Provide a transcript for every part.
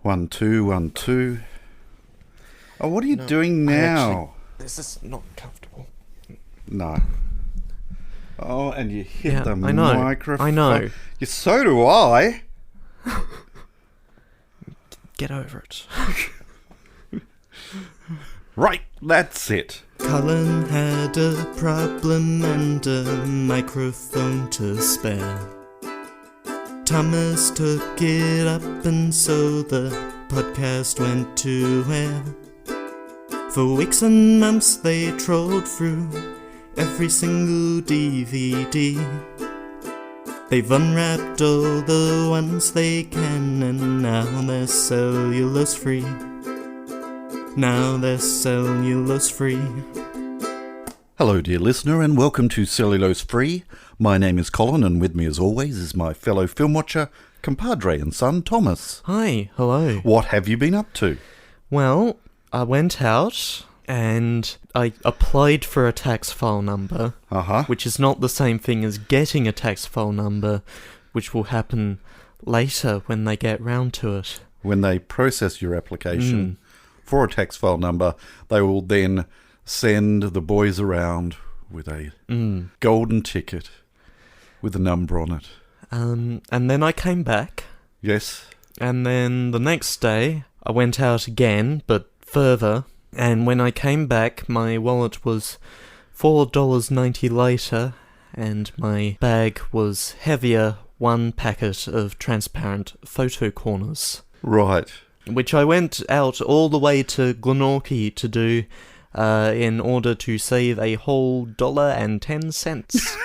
1, 2, 1, 2. Oh, what are you doing now? This is not comfortable. No. Oh, and you hit the I know. microphone. I know. Yeah, so do I. Get over it. Right, that's it. Colin had a problem and a microphone to spare. Thomas took it up and so the podcast went to air. For weeks and months they trolled through every single DVD. They've unwrapped all the ones they can and now they're cellulose free. Now they're cellulose free. Hello, dear listener, and welcome to Cellulose Free. My name is Colin, and with me as always is my fellow film watcher, compadre and son, Thomas. Hi, hello. What have you been up to? Well, I went out and I applied for a tax file number, which is not the same thing as getting a tax file number, which will happen later when they get round to it. When they process your application for a tax file number, they will then send the boys around with a golden ticket with a number on it. And then I came back. Yes. And then the next day, I went out again, but further. And when I came back, my wallet was $4.90 lighter, and my bag was heavier, one packet of transparent photo corners. Right. Which I went out all the way to Glenorchy to do in order to save a whole $1.10.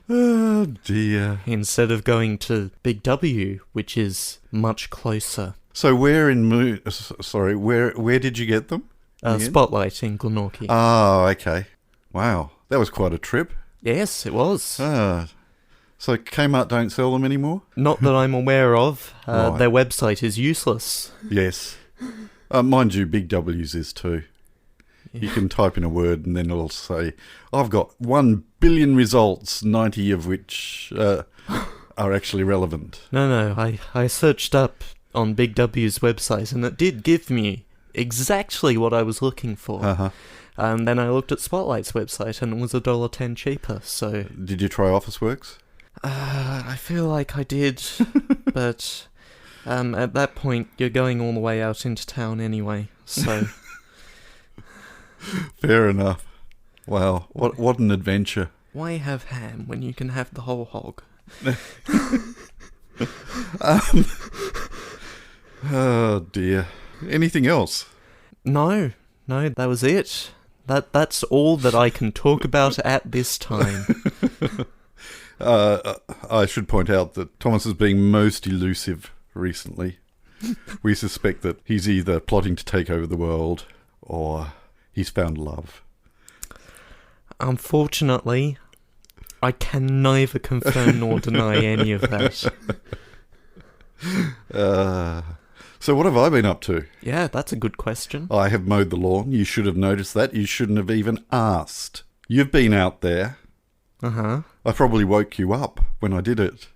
Oh dear. Instead of going to Big W, which is much closer. So where did you get them? Spotlight in Glenorchy. Oh, okay. Wow, that was quite a trip. Yes, it was. So Kmart don't sell them anymore? Not that I'm aware of. Right. Their website is useless. Yes. Mind you, Big W's is too. Yeah. You can type in a word and then it'll say, I've got 1 billion results, 90 of which are actually relevant. No, I searched up on Big W's website and it did give me exactly what I was looking for. And then I looked at Spotlight's website and it was $1.10 cheaper, so... Did you try Officeworks? I feel like I did, but at that point you're going all the way out into town anyway, so... Fair enough. Wow, what an adventure. Why have ham when you can have the whole hog? Oh dear. Anything else? No, that was it. That's all that I can talk about at this time. I should point out that Thomas is being most elusive recently. We suspect that he's either plotting to take over the world or he's found love. Unfortunately, I can neither confirm nor deny any of that. So what have I been up to? Yeah, that's a good question. I have mowed the lawn. You should have noticed that. You shouldn't have even asked. You've been out there. I probably woke you up when I did it.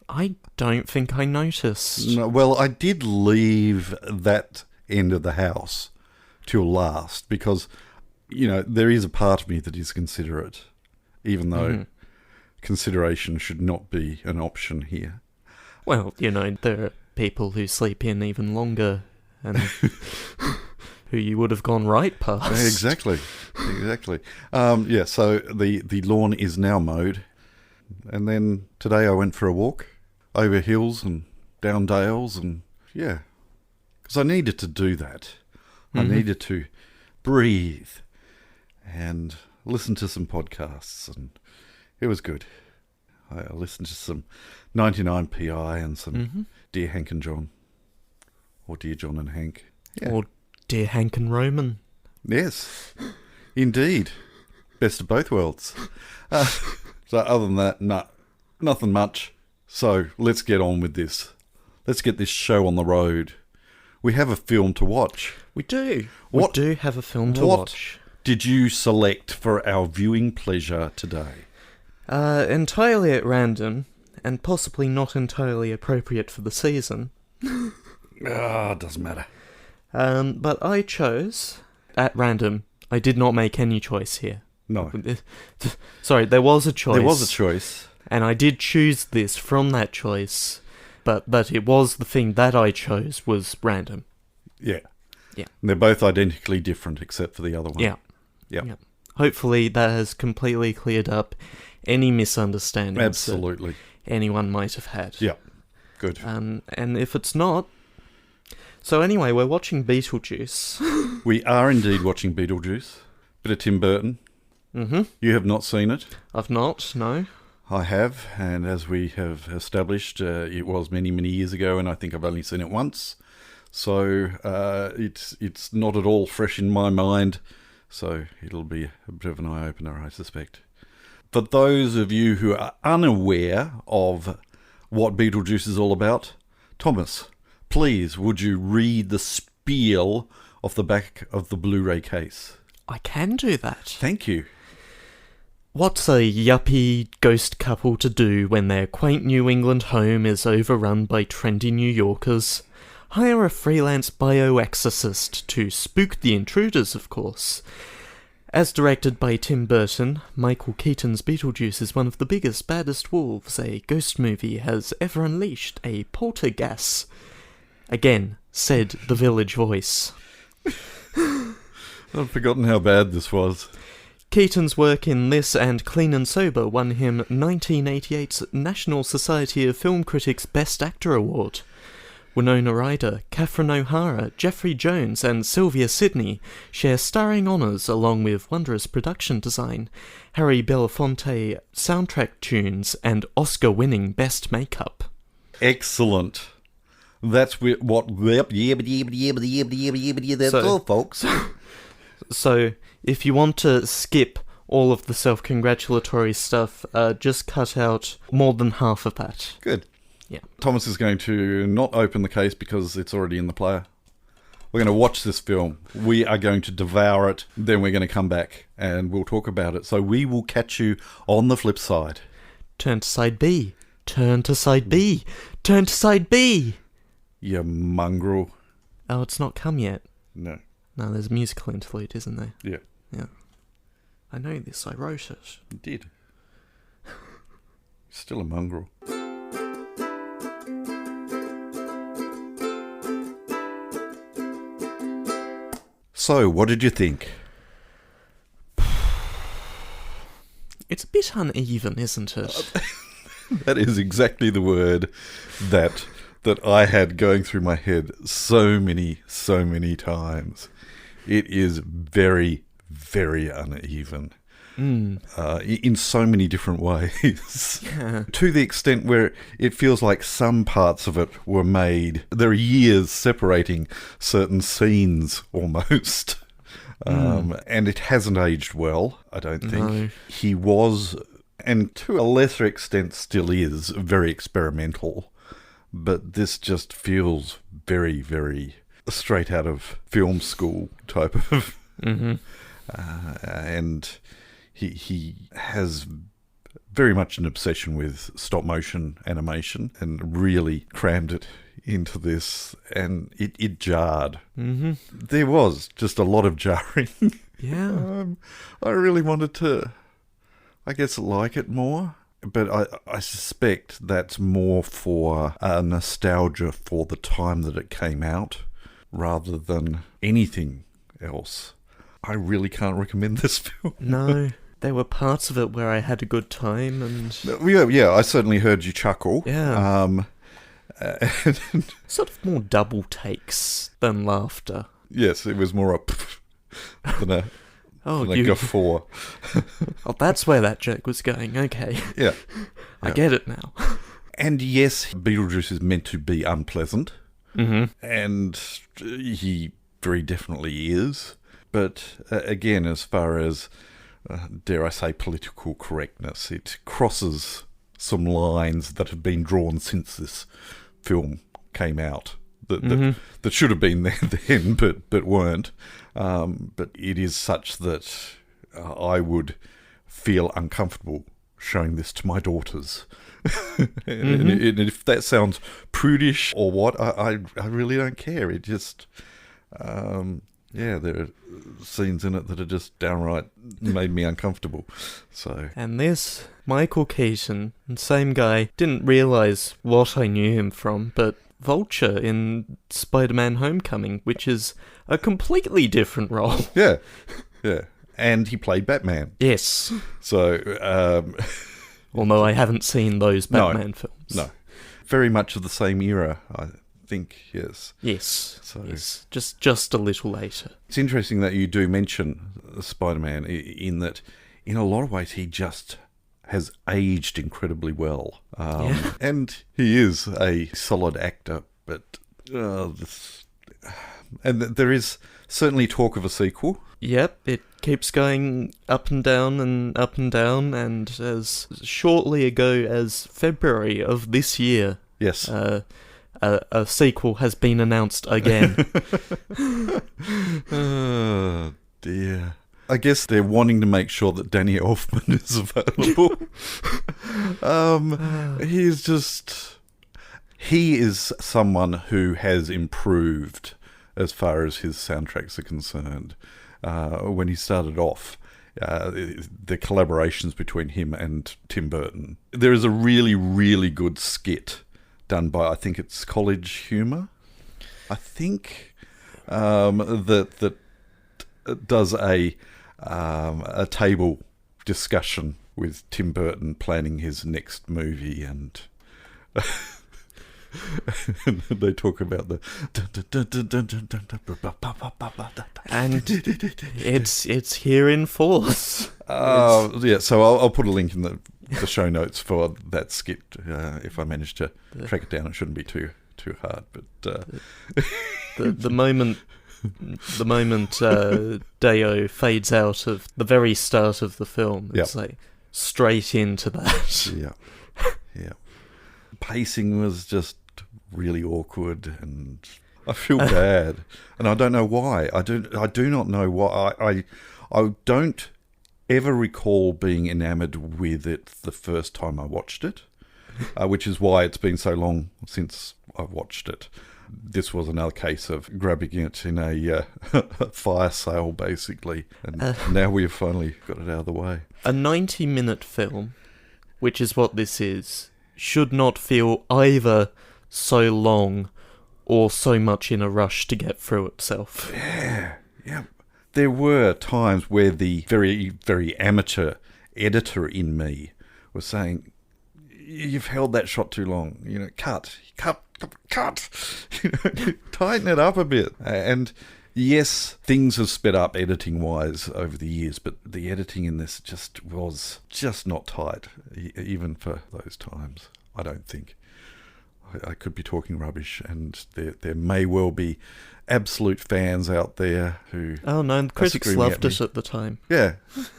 I don't think I noticed. No, well, I did leave that end of the house till last because, there is a part of me that is considerate, even though consideration should not be an option here. Well, there are people who sleep in even longer and who you would have gone right past. Exactly. So the lawn is now mowed. And then today I went for a walk over hills and down dales and, because I needed to do that. I needed to breathe and listen to some podcasts, and it was good. I listened to some 99PI and some Dear Hank and John, or Dear John and Hank. Yeah. Or Dear Hank and Roman. Yes, indeed. Best of both worlds. So other than that, nothing much. So let's get on with this. Let's get this show on the road. We have a film to watch. We do. We do have a film to watch. What did you select for our viewing pleasure today? Entirely at random, and possibly not entirely appropriate for the season. Doesn't matter. But I chose, at random, I did not make any choice here. No. Sorry, there was a choice. There was a choice. And I did choose this from that choice, but it was the thing that I chose was random. Yeah. Yeah. And they're both identically different except for the other one. Yeah. Yeah. Yeah. Hopefully that has completely cleared up any misunderstandings Absolutely. that anyone might have had. Yeah. Good. And if it's not... So anyway, we're watching Beetlejuice. We are indeed watching Beetlejuice. Bit of Tim Burton. Mm-hmm. You have not seen it. I've not, no. I have, and as we have established, it was many, many years ago, and I think I've only seen it once. So it's not at all fresh in my mind, so it'll be a bit of an eye-opener, I suspect. For those of you who are unaware of what Beetlejuice is all about, Thomas, please, would you read the spiel off the back of the Blu-ray case? I can do that. Thank you. What's a yuppie ghost couple to do when their quaint New England home is overrun by trendy New Yorkers? Hire a freelance bioexorcist to spook the intruders, of course. As directed by Tim Burton, Michael Keaton's Beetlejuice is one of the biggest, baddest wolves a ghost movie has ever unleashed, a poltergeist. Again, said the Village Voice. I've forgotten how bad this was. Keaton's work in this and Clean and Sober won him 1988's National Society of Film Critics Best Actor Award. Winona Ryder, Catherine O'Hara, Jeffrey Jones and Sylvia Sidney share starring honours along with wondrous production design, Harry Belafonte soundtrack tunes and Oscar-winning Best Makeup. Excellent. That's what... That's all, folks. So, if you want to skip all of the self-congratulatory stuff, just cut out more than half of that. Good. Yeah. Thomas is going to not open the case because it's already in the player. We're going to watch this film. We are going to devour it. Then we're going to come back and we'll talk about it. So we will catch you on the flip side. Turn to side B. Turn to side B. Turn to side B. You mongrel. Oh, it's not come yet. No. No, there's a musical interlude, isn't there? Yeah. Yeah. I know this. I wrote it. You did. Still a mongrel. So, what did you think? It's a bit uneven, isn't it? That is exactly the word that I had going through my head so many times. It is very, very uneven. In so many different ways. Yeah. To the extent where it feels like some parts of it were made, there are years separating certain scenes almost. And it hasn't aged well, I don't think. No. He was, and to a lesser extent still is, very experimental. But this just feels very, very straight out of film school type of... Mm-hmm. And he has very much an obsession with stop motion animation and really crammed it into this, and it jarred. Mm-hmm. There was just a lot of jarring. Yeah. I really wanted to, I guess, like it more, but I suspect that's more for nostalgia for the time that it came out rather than anything else. I really can't recommend this film. No, there were parts of it where I had a good time, and Yeah, I certainly heard you chuckle. Yeah. Sort of more double takes than laughter. Yes, it was more than a guffaw. Oh, that's where that joke was going. Okay. Yeah. I get it now. And yes, Beetlejuice is meant to be unpleasant. Mm-hmm. And he very definitely is. But again, as far as, dare I say, political correctness, it crosses some lines that have been drawn since this film came out that should have been there then, but weren't. But it is such that I would feel uncomfortable showing this to my daughters. And if that sounds prudish or what, I really don't care. It just, there are scenes in it that are just downright made me uncomfortable. So. And this, Michael Keaton, same guy, didn't realise what I knew him from, but Vulture in Spider-Man Homecoming, which is a completely different role. Yeah. And he played Batman. Yes. So, although I haven't seen those Batman films. No. Very much of the same era, I think, yes. Yes. So yes. Just a little later. It's interesting that you do mention Spider-Man in that, in a lot of ways, he just has aged incredibly well. And he is a solid actor, but and there is certainly talk of a sequel. Yep, it keeps going up and down, and as shortly ago as February of this year, yes, a sequel has been announced again. Oh dear. I guess they're wanting to make sure that Danny Elfman is available. He is someone who has improved as far as his soundtracks are concerned. When he started off, the collaborations between him and Tim Burton. There is a really, really good skit done by, I think it's College Humor, I think, that does a table discussion with Tim Burton planning his next movie, and they talk about the and it's here in force. So I'll put a link in the show notes for that skit if I manage to track it down. It shouldn't be too hard, but the moment Deo fades out of the very start of the film, it's like straight into that. Yeah. Pacing was just really awkward, and I feel bad, and I don't know why. I do not know why. I don't ever recall being enamoured with it the first time I watched it, which is why it's been so long since I watched it. This was another case of grabbing it in a fire sale, basically, and now we've finally got it out of the way. A 90-minute film, which is what this is, should not feel either so long or so much in a rush to get through itself. Yeah. There were times where the very, very amateur editor in me was saying, "You've held that shot too long. Cut. Tighten it up a bit." And yes, things have sped up editing-wise over the years, but the editing in this was not tight, even for those times, I don't think. I could be talking rubbish, and there may well be absolute fans out there who... Oh no, the critics loved it at the time. Yeah,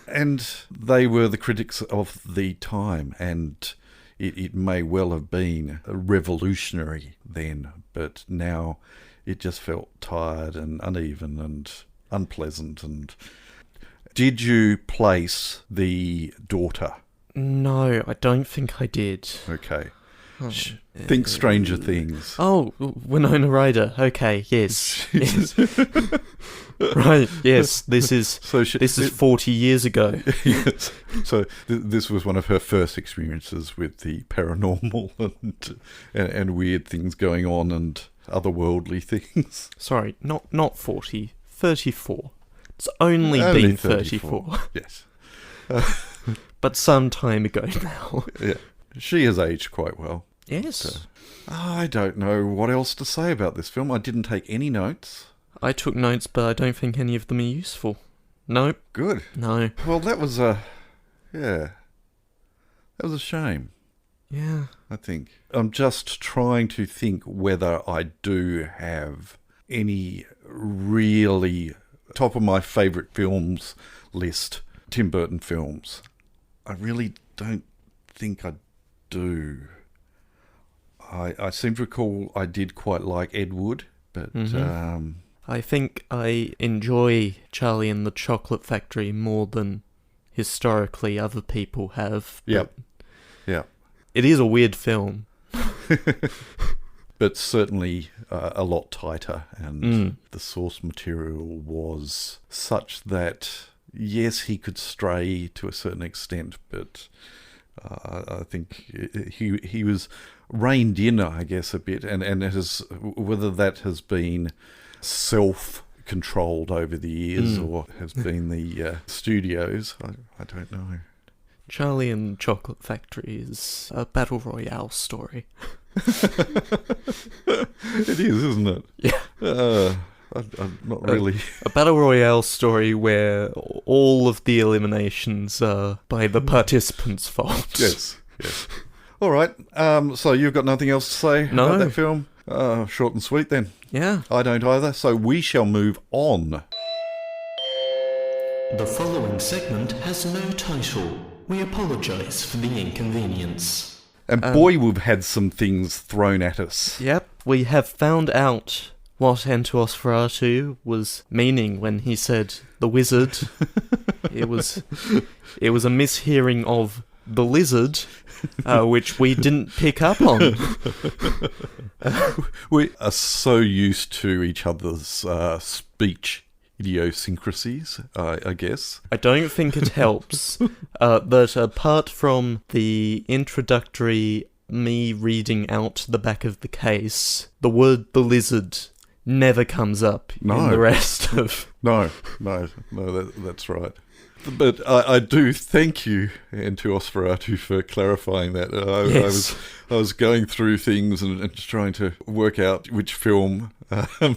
and they were the critics of the time, and it may well have been revolutionary then, but now it just felt tired and uneven and unpleasant. And did you place the daughter? No, I don't think I did. Okay. Think Stranger Things. Oh, Winona Ryder. Okay, yes. Yes. Right, yes, this is 40 years ago. Yes. So this was one of her first experiences with the paranormal and weird things going on and otherworldly things. Sorry, not 40, 34. It's only been 34. Yes. But some time ago now. Yeah. She has aged quite well. Yes. I don't know what else to say about this film. I didn't take any notes. I took notes, but I don't think any of them are useful. Nope. Good. No. Well, that was a shame. Yeah. I think. I'm just trying to think whether I do have any really top of my favourite films list, Tim Burton films. I really don't think I do. I seem to recall I did quite like Ed Wood, but I think I enjoy Charlie and the Chocolate Factory more than historically other people have. Yep. Yeah. It is a weird film. But certainly a lot tighter, and the source material was such that, yes, he could stray to a certain extent, but I think he was reined in, I guess, a bit, and it has, whether that has been self-controlled over the years or has been the studios, I don't know. Charlie and the Chocolate Factory is a battle royale story. It is, isn't it? Yeah. I'm not really. A battle royale story where all of the eliminations are by the participants' fault. Yes. All right. So you've got nothing else to say about that film? Short and sweet then. Yeah. I don't either. So we shall move on. The following segment has no title. We apologise for the inconvenience. And boy, we've had some things thrown at us. Yep. We have found out what Entuos Feratu was meaning when he said the wizard. It was a mishearing of the lizard, which we didn't pick up on. We are so used to each other's speech idiosyncrasies, I guess. I don't think it helps that apart from the introductory me reading out the back of the case, the word the lizard never comes up in the rest of... No, that's right. But I do thank you, Entuos Feratu, for clarifying that. Yes. I was going through things and trying to work out which film. Okay.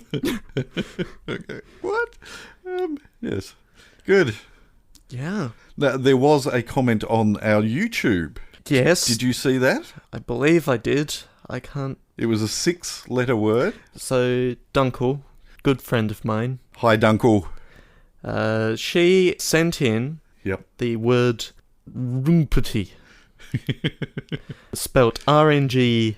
What? Yes. Good. Yeah. Now, there was a comment on our YouTube. Yes. Did you see that? I believe I did. I can't... It was a 6-letter word. So, Dunkel, good friend of mine. Hi, Dunkel. She sent in the word rumpety. Spelt RNGPTY.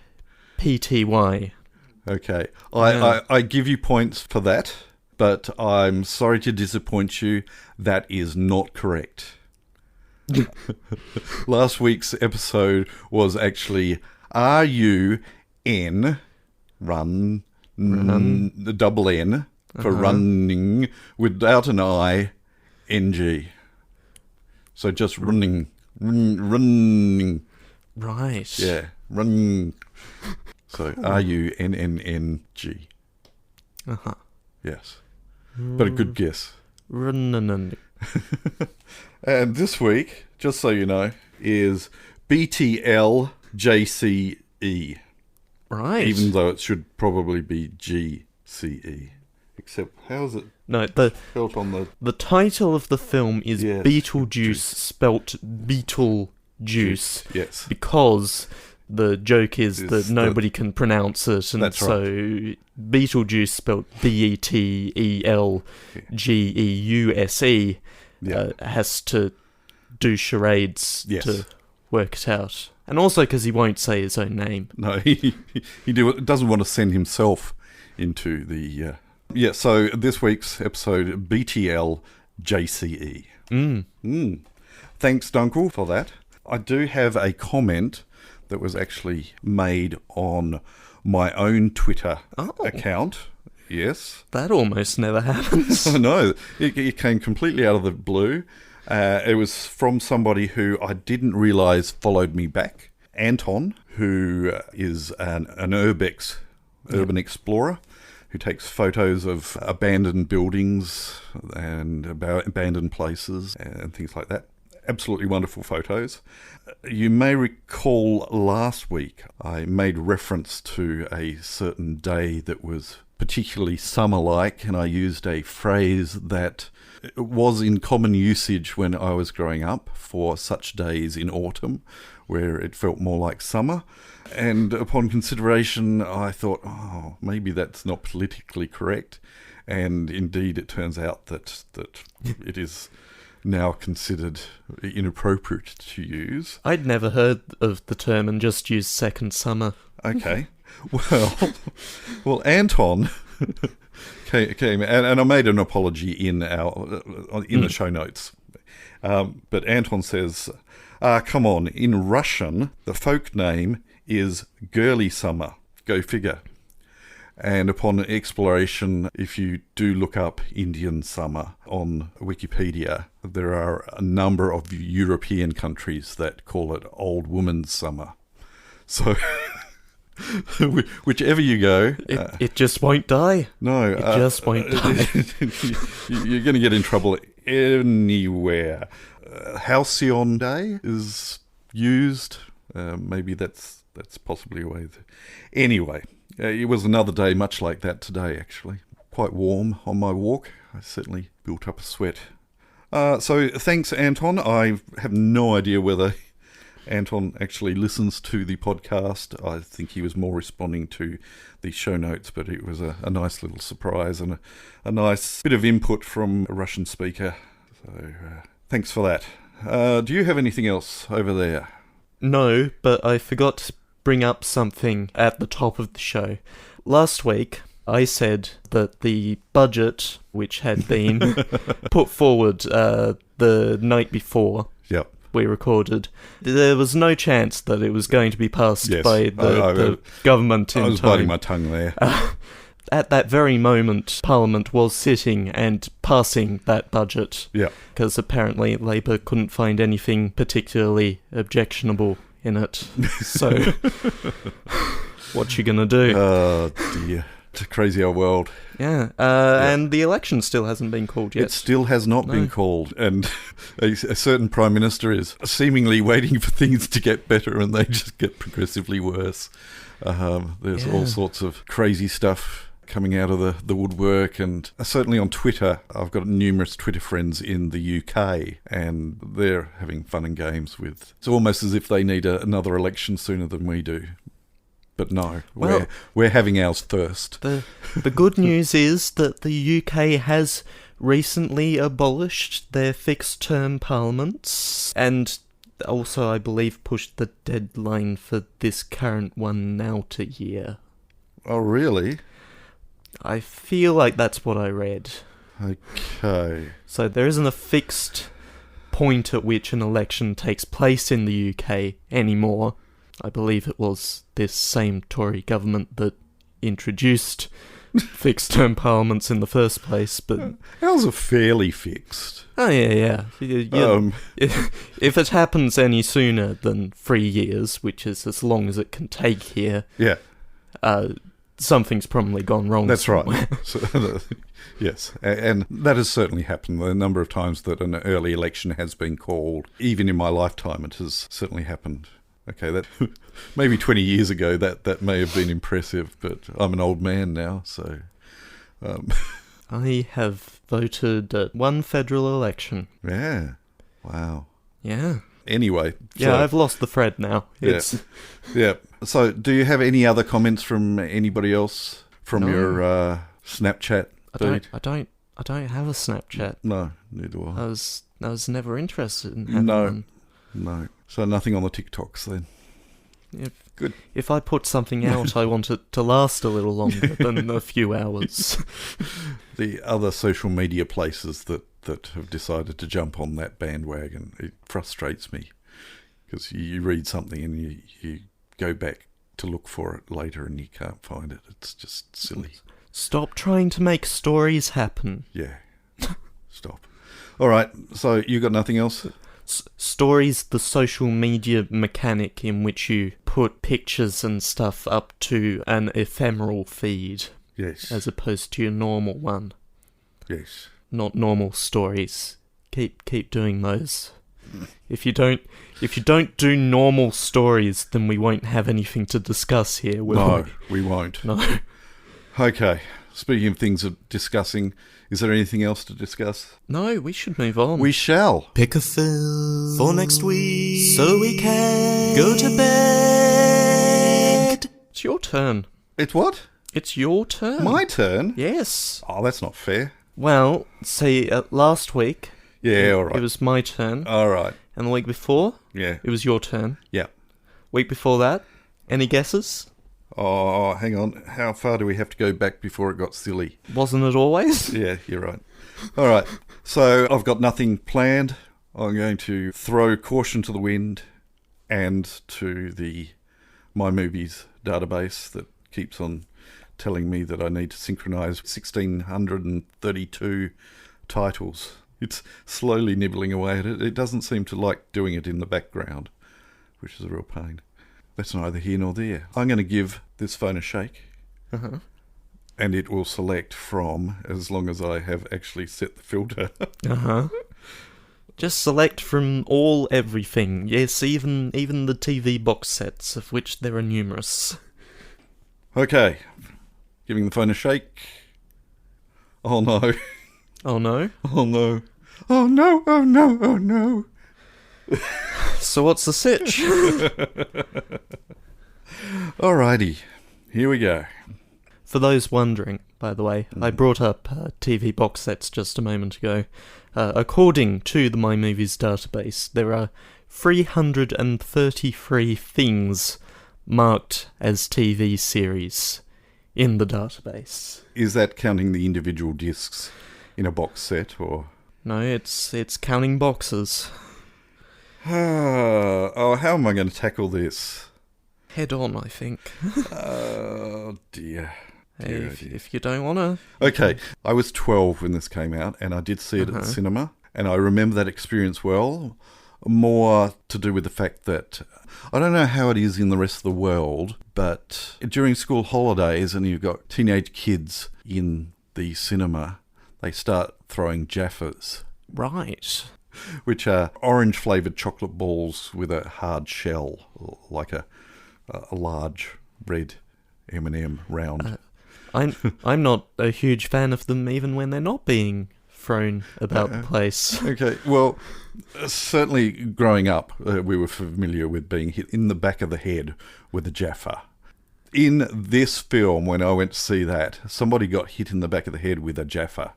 Okay. I give you points for that, but I'm sorry to disappoint you. That is not correct. Last week's episode was actually R-U-N, run, the double N, for running, without an I, N-G. So just running. Right. Yeah, running. So R-U-N-N-N-G. Uh-huh. Yes. But a good guess. Run. And this week, just so you know, is BTLJCE. Right. Even though it should probably be GCE. Except, how is it spelt on the title of the film is Beetlejuice, Juice. spelt Beetle Juice. Yes. Because the joke is that nobody can pronounce it, and so Beetlejuice, spelt BETLGEUSE, has to do charades to work it out. And also because he won't say his own name. No, he doesn't want to send himself into the... so this week's episode, BTLJCE. Thanks, Dunkel, for that. I do have a comment that was actually made on my own Twitter account. Yes. That almost never happens. No, it came completely out of the blue. It was from somebody who I didn't realise followed me back. Anton, who is an urban explorer, who takes photos of abandoned buildings and abandoned places and things like that. Absolutely wonderful photos. You may recall last week I made reference to a certain day that was particularly summer-like, and I used a phrase that was in common usage when I was growing up for such days in autumn where it felt more like summer. And upon consideration, I thought, maybe that's not politically correct. And indeed, it turns out that it is now considered inappropriate to use. I'd never heard of the term and just used second summer. Okay. Well, Anton came and I made an apology in the show notes. But Anton says, come on, in Russian, the folk name is Girly Summer. Go figure. And upon exploration, if you do look up Indian summer on Wikipedia, there are a number of European countries that call it Old Woman's Summer. So, whichever you go... It just won't die. No. It just won't die. You're going to get in trouble anywhere. Halcyon Day is used. Maybe that's possibly a way. Anyway... it was another day much like that today, actually. Quite warm on my walk. I certainly built up a sweat. So thanks, Anton. I have no idea whether Anton actually listens to the podcast. I think he was more responding to the show notes, but it was a nice little surprise and a nice bit of input from a Russian speaker. So thanks for that. Do you have anything else over there? No, but I forgot to bring up something at the top of the show. Last week, I said that the budget, which had been put forward the night before Yep. we recorded, there was no chance that it was going to be passed Yes, by the government in time. I was biting my tongue there. At that very moment, Parliament was sitting and passing that budget. Yeah. Because apparently Labour couldn't find anything particularly objectionable in it. So, what you gonna do? Oh, dear. It's a crazy old world. Yeah. And the election still hasn't been called yet. It still has not been called. And a certain Prime Minister is seemingly waiting for things to get better, and they just get progressively worse. There's all sorts of crazy stuff coming out of the woodwork, and certainly on Twitter, I've got numerous Twitter friends in the UK, and they're having fun and games with... It's almost as if they need another election sooner than we do. But no, we're having ours first. The good news is that the UK has recently abolished their fixed-term parliaments, and also, I believe, pushed the deadline for this current one out a year. Oh, really? I feel like that's what I read. Okay. So there isn't a fixed point at which an election takes place in the UK anymore. I believe it was this same Tory government that introduced fixed-term parliaments in the first place, but... Ours are fairly fixed. Oh, yeah. If it happens any sooner than 3 years, which is as long as it can take here... Yeah. Something's probably gone wrong. That's somewhere. right. So, yes, and that has certainly happened. The number of times that an early election has been called, even in my lifetime, it has certainly happened. Okay, that maybe 20 years ago that may have been impressive, but I'm an old man now, so... I have voted at one federal election. Yeah. Wow. Yeah. Anyway. Yeah, I've lost the thread now. Yeah. So, do you have any other comments from anybody else from your Snapchat feed? I don't have a Snapchat. No, neither do I. I was never interested in having one. No. So nothing on the TikToks then. Good. If I put something out, I want it to last a little longer than a few hours. The other social media places that have decided to jump on that bandwagon, it frustrates me. Because you read something and you go back to look for it later and you can't find it. It's just silly. Stop trying to make stories happen. Yeah. Stop. All right. So you got nothing else? Stories, the social media mechanic in which you put pictures and stuff up to an ephemeral feed. Yes. As opposed to your normal one. Yes. Not normal stories. Keep doing those. If you don't do normal stories, then we won't have anything to discuss here, will we? We won't. No. Okay. Speaking of things of discussing, is there anything else to discuss? No, we should move on. We shall. Pick a film for next week so we can go to bed. It's your turn. It's what? It's your turn. My turn? Yes. Oh, that's not fair. Well, see, last week... Yeah, all right. It was my turn. All right. And the week before? Yeah. It was your turn. Yeah. Week before that? Any guesses? Oh, hang on. How far do we have to go back before it got silly? Wasn't it always? Yeah, you're right. All right. So I've got nothing planned. I'm going to throw caution to the wind and to the My Movies database that keeps on telling me that I need to synchronise 1,632 titles. It's slowly nibbling away at it. It doesn't seem to like doing it in the background, which is a real pain. That's neither here nor there. I'm going to give this phone a shake, and it will select from, as long as I have actually set the filter. Just select from all everything. Yes, even the TV box sets, of which there are numerous. Okay, giving the phone a shake. Oh no. Oh no? Oh no. Oh no, oh no, oh no. So what's the sitch? Alrighty, here we go. For those wondering, by the way, I brought up TV box sets just a moment ago. According to the My Movies database, there are 333 things marked as TV series in the database. Is that counting the individual discs in a box set, or...? No, it's counting boxes. Oh, how am I going to tackle this? Head on, I think. Oh, dear. Hey, if you don't want to... Okay, I was 12 when this came out, and I did see it at the cinema, and I remember that experience well, more to do with the fact that... I don't know how it is in the rest of the world, but during school holidays, and you've got teenage kids in the cinema, they start throwing Jaffas. Right. Which are orange-flavoured chocolate balls with a hard shell, like a large red M&M round. I'm not a huge fan of them even when they're not being thrown about the place. Okay, well, certainly growing up, we were familiar with being hit in the back of the head with a Jaffa. In this film, when I went to see that, somebody got hit in the back of the head with a Jaffa,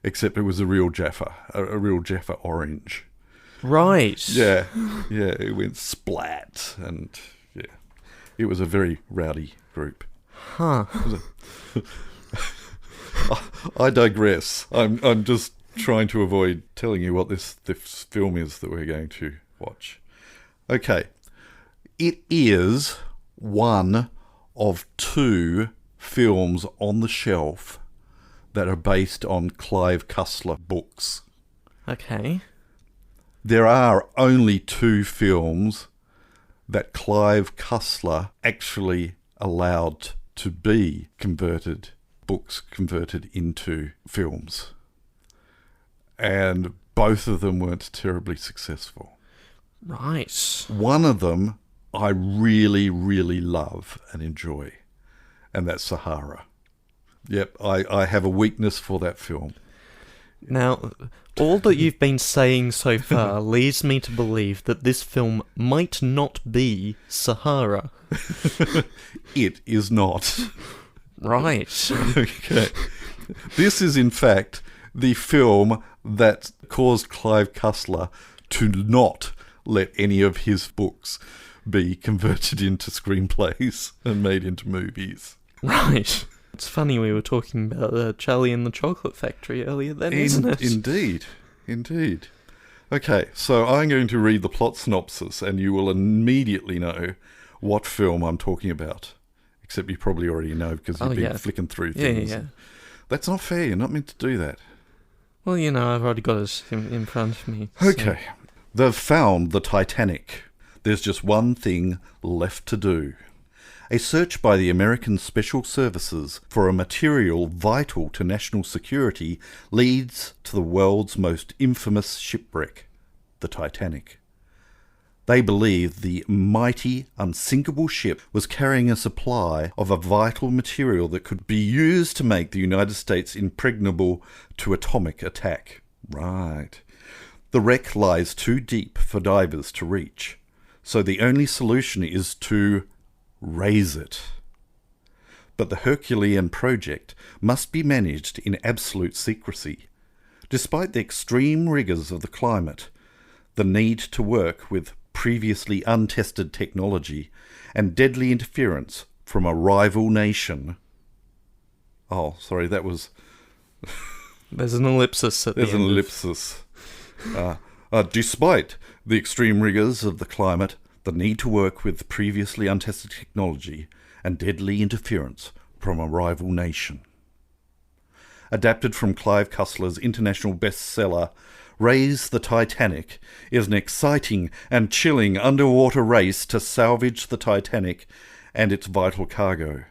except it was a real Jaffa, a real Jaffa orange. Right. Yeah, it went splat, and yeah, it was a very rowdy group. Huh. I digress. I'm just trying to avoid telling you what this film is that we're going to watch. Okay. It is one of two films on the shelf that are based on Clive Cussler books. Okay. There are only two films that Clive Cussler actually allowed to be converted, books converted into films. And both of them weren't terribly successful. Right. One of them I really, really love and enjoy, and that's Sahara. Yep, I have a weakness for that film. Now, all that you've been saying so far leads me to believe that this film might not be Sahara. It is not. Right. Okay. This is, in fact, the film that caused Clive Cussler to not let any of his books be converted into screenplays and made into movies. Right. It's funny we were talking about Charlie and the Chocolate Factory earlier then, isn't it? Indeed. Okay, so I'm going to read the plot synopsis and you will immediately know what film I'm talking about. Except you probably already know because you've been flicking through things. Yeah. That's not fair, you're not meant to do that. Well, you know, I've already got it in front of me. Okay. They've found the Titanic. There's just one thing left to do. A search by the American Special Services for a material vital to national security leads to the world's most infamous shipwreck, the Titanic. They believe the mighty, unsinkable ship was carrying a supply of a vital material that could be used to make the United States impregnable to atomic attack. Right. The wreck lies too deep for divers to reach, so the only solution is to raise it. But the Herculean project must be managed in absolute secrecy. Despite the extreme rigours of the climate, the need to work with previously untested technology, and deadly interference from a rival nation. Oh, sorry, that was... There's an ellipsis at the end. There's an ellipsis. Despite the extreme rigours of the climate, the need to work with previously untested technology, and deadly interference from a rival nation. Adapted from Clive Cussler's international bestseller, Raise the Titanic is an exciting and chilling underwater race to salvage the Titanic and its vital cargo.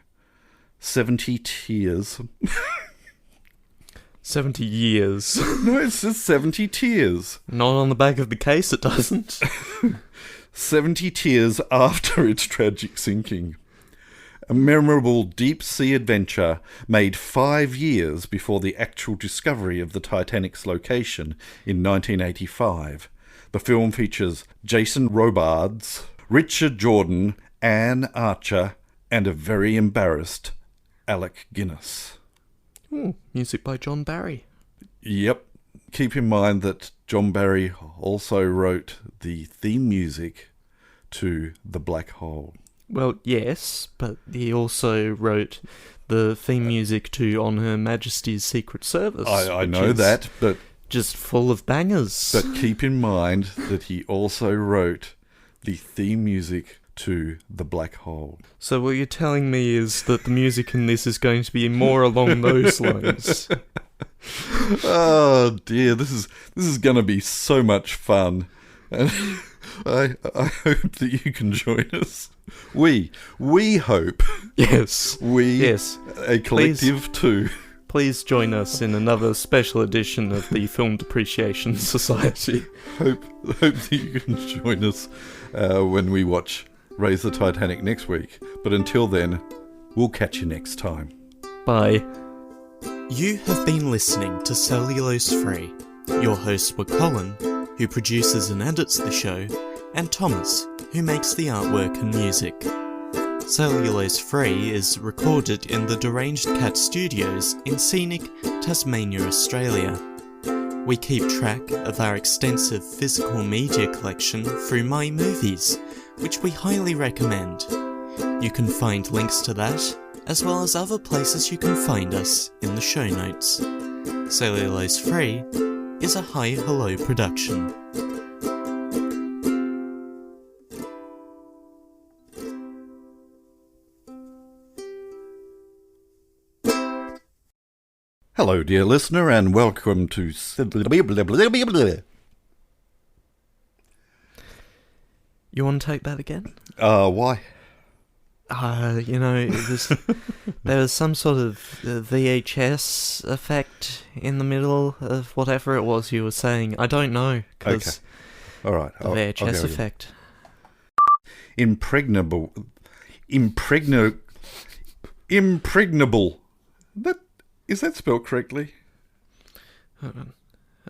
70 tears. 70 years. No, it says 70 tears. Not on the back of the case, it doesn't. 70 tears after its tragic sinking. A memorable deep-sea adventure made 5 years before the actual discovery of the Titanic's location in 1985. The film features Jason Robards, Richard Jordan, Anne Archer, and a very embarrassed Alec Guinness. Ooh, music by John Barry. Yep. Keep in mind that John Barry also wrote the theme music to The Black Hole. Well, yes, but he also wrote the theme music to On Her Majesty's Secret Service. I know that, but just full of bangers. But keep in mind that he also wrote the theme music to The Black Hole. So what you're telling me is that the music in this is going to be more along those lines. Oh dear, this is going to be so much fun. And I hope that you can join us. We hope. Yes. Yes. A collective too. Please join us in another special edition of the Film Depreciation Society. Hope that you can join us when we watch Raise the Titanic next week. But until then, we'll catch you next time. Bye. You have been listening to Cellulose Free. Your hosts were Colin, who produces and edits the show, and Thomas, who makes the artwork and music. Cellulose Free is recorded in the Deranged Cat Studios in scenic Tasmania, Australia. We keep track of our extensive physical media collection through My Movies, which we highly recommend. You can find links to that, as well as other places you can find us in the show notes. Cellulose Free is a Hi Hello production. Hello, dear listener, and welcome to... You want to take that again? Why? There was some sort of VHS effect in the middle of whatever it was you were saying. I don't know, because okay. All right. the VHS effect. Impregnable. Is that spelled correctly? Hold on.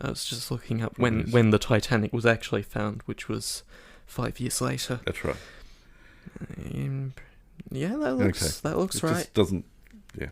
I was just looking up when the Titanic was actually found, which was 5 years later. That's right. Yeah, that looks right. Just doesn't. Yeah.